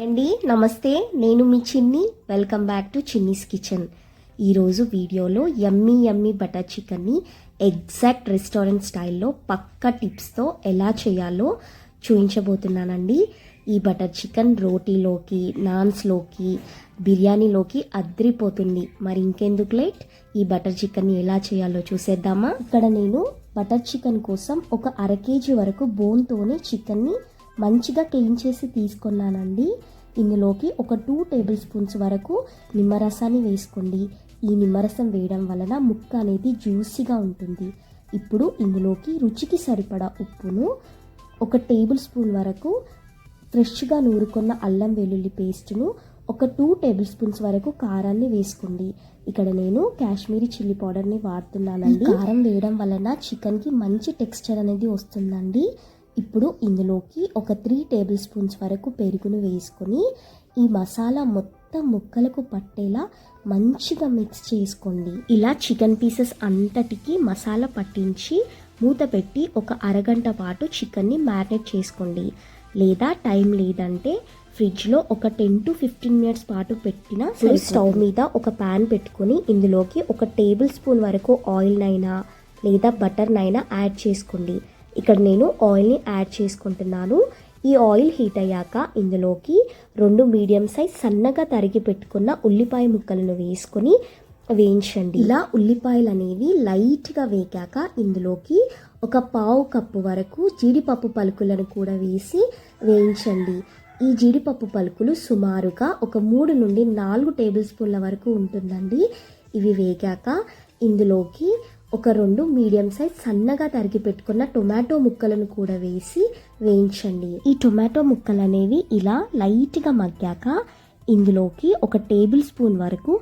అండి నమస్తే, నేను మీ చిన్ని. Welcome back to Chinni's kitchen. ఈరోజు వీడియోలో యమ్మీ బటర్ చికెన్ని ఎగ్జాక్ట్ రెస్టారెంట్ స్టైల్లో పక్కా టిప్స్తో ఎలా చేయాలో చూపించబోతున్నానండి. ఈ బటర్ చికెన్ రోటీలోకి, నాన్స్లోకి, బిర్యానీలోకి అద్రిపోతుంది. మరి ఇంకెందుకు లేట్, ఈ బటర్ చికెన్ని ఎలా చేయాలో చూసేద్దామా. ఇక్కడ నేను బటర్ చికెన్ కోసం ఒక 1/2 kg వరకు బోన్తోనే చికెన్ని మంచిగా క్లీన్ చేసి తీసుకున్నానండి. ఇందులోకి ఒక 2 టేబుల్ స్పూన్స్ వరకు నిమ్మరసాన్ని వేసుకోండి. ఈ నిమ్మరసం వేయడం వలన ముక్క అనేది జ్యూసీగా ఉంటుంది. ఇప్పుడు ఇందులోకి రుచికి సరిపడా ఉప్పును, ఒక టేబుల్ స్పూన్ వరకు ఫ్రెష్గా నూరుకున్న అల్లం వెల్లుల్లి పేస్టును, ఒక 2 టేబుల్ స్పూన్స్ వరకు కారాన్ని వేసుకోండి. ఇక్కడ నేను కాశ్మీరీ చిల్లీ పౌడర్ని వాడుతున్నానండి. కారం వేయడం వలన చికెన్కి మంచి టెక్స్చర్ అనేది వస్తుందండి. ఇప్పుడు ఇందులోకి ఒక 3 టేబుల్ స్పూన్స్ వరకు పెరుగును వేసుకొని ఈ మసాలా మొత్తం ముక్కలకు పట్టేలా మంచిగా మిక్స్ చేసుకోండి. ఇలా చికెన్ పీసెస్ అంతటికి మసాలా పట్టించి మూత పెట్టి ఒక అరగంట పాటు చికెన్ని మ్యారినేట్ చేసుకోండి. లేదా టైం లేదంటే ఫ్రిడ్జ్లో ఒక 10 to 15 మినిట్స్ పాటు పెట్టినా సరే. స్టవ్ మీద ఒక ప్యాన్ పెట్టుకొని ఇందులోకి ఒక టేబుల్ స్పూన్ వరకు ఆయిల్నైనా లేదా బటర్నైనా యాడ్ చేసుకోండి. ఇక్కడ నేను ఆయిల్ని యాడ్ చేసుకుంటున్నాను. ఈ ఆయిల్ హీట్ అయ్యాక ఇందులోకి 2 మీడియం సైజ్ సన్నగా తరిగి పెట్టుకున్న ఉల్లిపాయ ముక్కలను వేసుకొని వేయించండి. ఇలా ఉల్లిపాయలు అనేవి లైట్గా వేగాక ఇందులోకి ఒక 1/2 కప్పు వరకు జీడిపప్పు పలుకులను కూడా వేసి వేయించండి. ఈ జీడిపప్పు పలుకులు సుమారుగా ఒక 3 నుండి 4 టేబుల్ స్పూన్ల వరకు ఉంటుందండి. ఇవి వేగాక ఇందులోకి ఒక 2 మీడియం సైజ్ సన్నగా తరిగి పెట్టుకున్న టొమాటో ముక్కలను కూడా వేసి వేయించండి. ఈ టొమాటో ముక్కలు అనేవి ఇలా లైట్గా మగ్గాక ఇందులోకి ఒక టేబుల్ స్పూన్ వరకు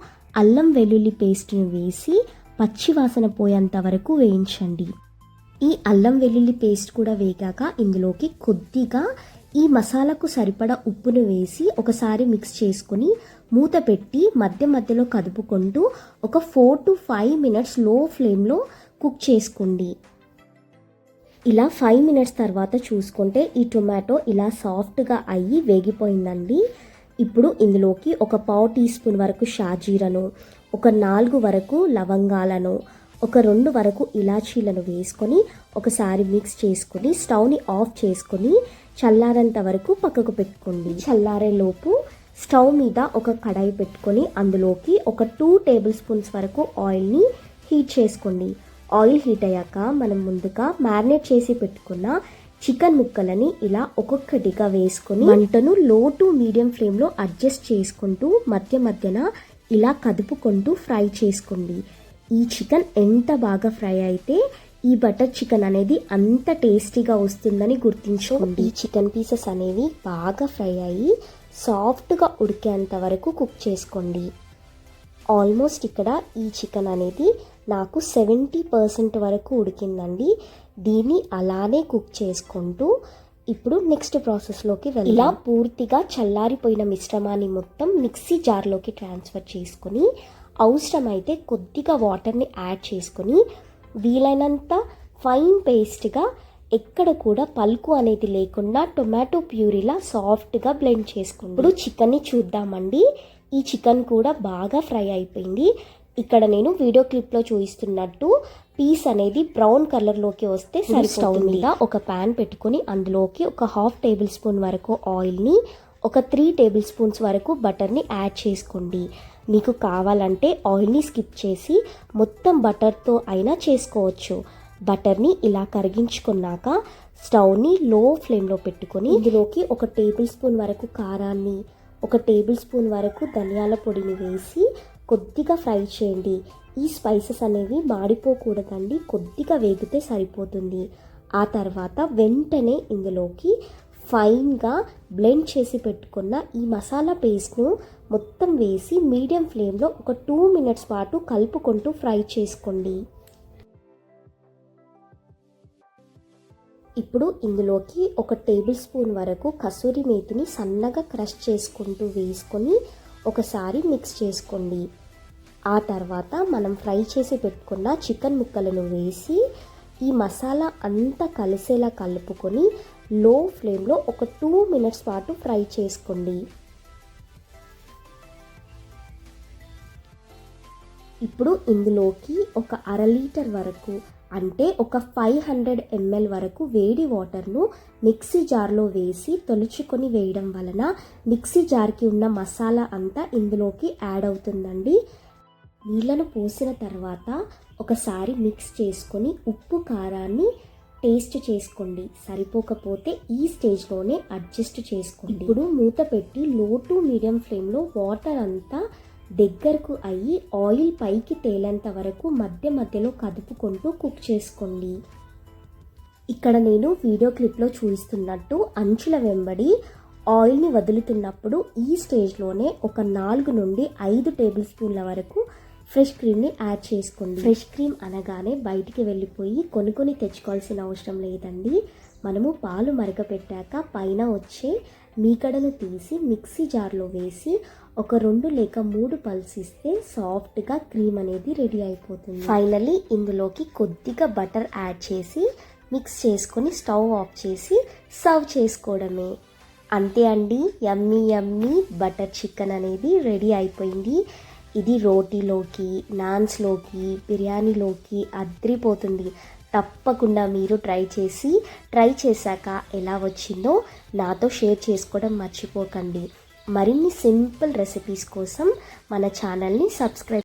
అల్లం వెల్లుల్లి పేస్ట్ని వేసి పచ్చి వాసన పోయేంత వరకు వేయించండి. ఈ అల్లం వెల్లుల్లి పేస్ట్ కూడా వేగాక ఇందులోకి కొద్దిగా ఈ మసాలాకు సరిపడా ఉప్పును వేసి ఒకసారి మిక్స్ చేసుకుని మూత పెట్టి మధ్య మధ్యలో కదుపుకుంటూ ఒక 4 to 5 మినిట్స్ లో ఫ్లేమ్లో కుక్ చేసుకోండి. ఇలా 5 మినిట్స్ తర్వాత చూసుకుంటే ఈ టొమాటో ఇలా సాఫ్ట్గా అయ్యి వేగిపోయిందండి. ఇప్పుడు ఇందులోకి ఒక 1/2 టీ స్పూన్ వరకు షాజీరను, ఒక 4 వరకు లవంగాలను, ఒక 2 వరకు ఇలాచీలను వేసుకొని ఒకసారి మిక్స్ చేసుకొని స్టవ్ని ఆఫ్ చేసుకొని చల్లారేంత వరకు పక్కకు పెట్టుకోండి. చల్లారేలోపు స్టవ్ మీద ఒక కడాయి పెట్టుకొని అందులోకి ఒక 2 టేబుల్ స్పూన్స్ వరకు ఆయిల్ని హీట్ చేసుకోండి. ఆయిల్ హీట్ అయ్యాక మనం ముందుగా మ్యారినేట్ చేసి పెట్టుకున్న చికెన్ ముక్కలని ఇలా ఒక్కొక్కటిగా వేసుకొని మంటను లో టు మీడియం ఫ్లేమ్లో అడ్జస్ట్ చేసుకుంటూ మధ్య మధ్యన ఇలా కదుపుకుంటూ ఫ్రై చేసుకోండి. ఈ చికెన్ ఎంత బాగా ఫ్రై అయితే ఈ బటర్ చికెన్ అనేది అంత టేస్టీగా వస్తుందని గుర్తుంచుకోండి. ఈ చికెన్ పీసెస్ అనేవి బాగా ఫ్రై అయ్యి సాఫ్ట్గా ఉడికేంత వరకు కుక్ చేసుకోండి. ఆల్మోస్ట్ ఇక్కడ ఈ చికెన్ అనేది నాకు 70% వరకు ఉడికిందండి. దీన్ని అలానే కుక్ చేసుకుంటూ ఇప్పుడు నెక్స్ట్ ప్రాసెస్లోకి వెళ్ళి ఇలా పూర్తిగా చల్లారిపోయిన మిశ్రమాన్ని మొత్తం మిక్సీ జార్లోకి ట్రాన్స్ఫర్ చేసుకొని అవసరమైతే కొద్దిగా వాటర్ని యాడ్ చేసుకొని వీలైనంత ఫైన్ పేస్ట్గా ఎక్కడ కూడా పలుకు అనేది లేకుండా టొమాటో ప్యూరీలా సాఫ్ట్గా బ్లెండ్ చేసుకోండి. ఇప్పుడు చికెన్ని చూద్దామండి. ఈ చికెన్ కూడా బాగా ఫ్రై అయిపోయింది. ఇక్కడ నేను వీడియో క్లిప్లో చూపిస్తున్నట్టు పీస్ అనేది బ్రౌన్ కలర్లోకి వస్తే సరి. స్టవ్ మీద ఒక ప్యాన్ పెట్టుకొని అందులోకి ఒక 1/2 టేబుల్ స్పూన్ వరకు ఆయిల్ని, ఒక 3 టేబుల్ స్పూన్స్ వరకు బటర్ని యాడ్ చేసుకోండి. మీకు కావాలంటే ఆయిల్ని స్కిప్ చేసి మొత్తం బటర్తో అయినా చేసుకోవచ్చు. బటర్ని ఇలా కరిగించుకున్నాక స్టవ్ని లో ఫ్లేమ్లో పెట్టుకొని ఇందులోకి ఒక టేబుల్ స్పూన్ వరకు కారాన్ని, ఒక టేబుల్ స్పూన్ వరకు ధనియాల పొడిని వేసి కొద్దిగా ఫ్రై చేయండి. ఈ స్పైసెస్ అనేవి మాడిపోకూడదండి, కొద్దిగా వేగితే సరిపోతుంది. ఆ తర్వాత వెంటనే ఇందులోకి ఫైన్గా బ్లెండ్ చేసి పెట్టుకున్న ఈ మసాలా పేస్ట్ను మొత్తం వేసి మీడియం ఫ్లేమ్లో ఒక 2 మినిట్స్ పాటు కలుపుకుంటూ ఫ్రై చేసుకోండి. ఇప్పుడు ఇందులోకి ఒక టేబుల్ స్పూన్ వరకు కసూరి మేతిని సన్నగా క్రష్ చేసుకుంటూ వేసుకొని ఒకసారి మిక్స్ చేసుకోండి. ఆ తర్వాత మనం ఫ్రై చేసి పెట్టుకున్న చికెన్ ముక్కలను వేసి ఈ మసాలా అంతా కలిసేలా కలుపుకొని లో ఫ్లేమ్లో ఒక 2 మినిట్స్ పాటు ఫ్రై చేసుకోండి. ఇప్పుడు ఇందులోకి ఒక అర లీటర్ వరకు అంటే ఒక 500 ml వరకు వేడి వాటర్ను మిక్సీ జార్లో వేసి తొలుచుకొని వేయడం వలన మిక్సీ జార్కి ఉన్న మసాలా అంతా ఇందులోకి యాడ్ అవుతుందండి. నీళ్ళను పోసిన తర్వాత ఒకసారి మిక్స్ చేసుకొని ఉప్పు కారాన్ని టేస్ట్ చేసుకోండి. సరిపోకపోతే ఈ స్టేజ్లోనే అడ్జస్ట్ చేసుకోండి. ఇప్పుడు మూత పెట్టి లో టు మీడియం ఫ్లేమ్లో వాటర్ అంతా దగ్గరకు అయ్యి ఆయిల్ పైకి తేలేంత వరకు మధ్య మధ్యలో కదుపుకుంటూ కుక్ చేసుకోండి. ఇక్కడ నేను వీడియో క్లిప్లో చూపిస్తున్నట్టు అంచుల వెంబడి ఆయిల్ని వదులుతున్నప్పుడు ఈ స్టేజ్లోనే ఒక 4 నుండి 5 టేబుల్ స్పూన్ల వరకు ఫ్రెష్ క్రీమ్ని యాడ్ చేసుకోండి. ఫ్రెష్ క్రీమ్ అనగానే బయటికి వెళ్ళిపోయి కొనుక్కొని తెచ్చుకోవాల్సిన అవసరం లేదండి. మనము పాలు మరగపెట్టాక పైన వచ్చే మీగడను తీసి మిక్సీ జార్లో వేసి ఒక 2 లేక 3 పల్స్ ఇస్తే సాఫ్ట్గా క్రీమ్ అనేది రెడీ అయిపోతుంది. ఫైనల్లీ ఇందులోకి కొద్దిగా బటర్ యాడ్ చేసి మిక్స్ చేసుకొని స్టవ్ ఆఫ్ చేసి సర్వ్ చేసుకోవడమే. అంతే అండి, యమ్మీ యమ్మీ బటర్ చికెన్ అనేది రెడీ అయిపోయింది. ఇది రోటీలోకి, నాన్స్లోకి, బిర్యానీలోకి అద్రిపోతుంది. తప్పకుండా మీరు ట్రై చేశాక ఎలా వచ్చిందో నాతో షేర్ చేసుకోవడం మర్చిపోకండి. మరిన్ని సింపుల్ రెసిపీస్ కోసం మన ఛానల్ని సబ్స్క్రైబ్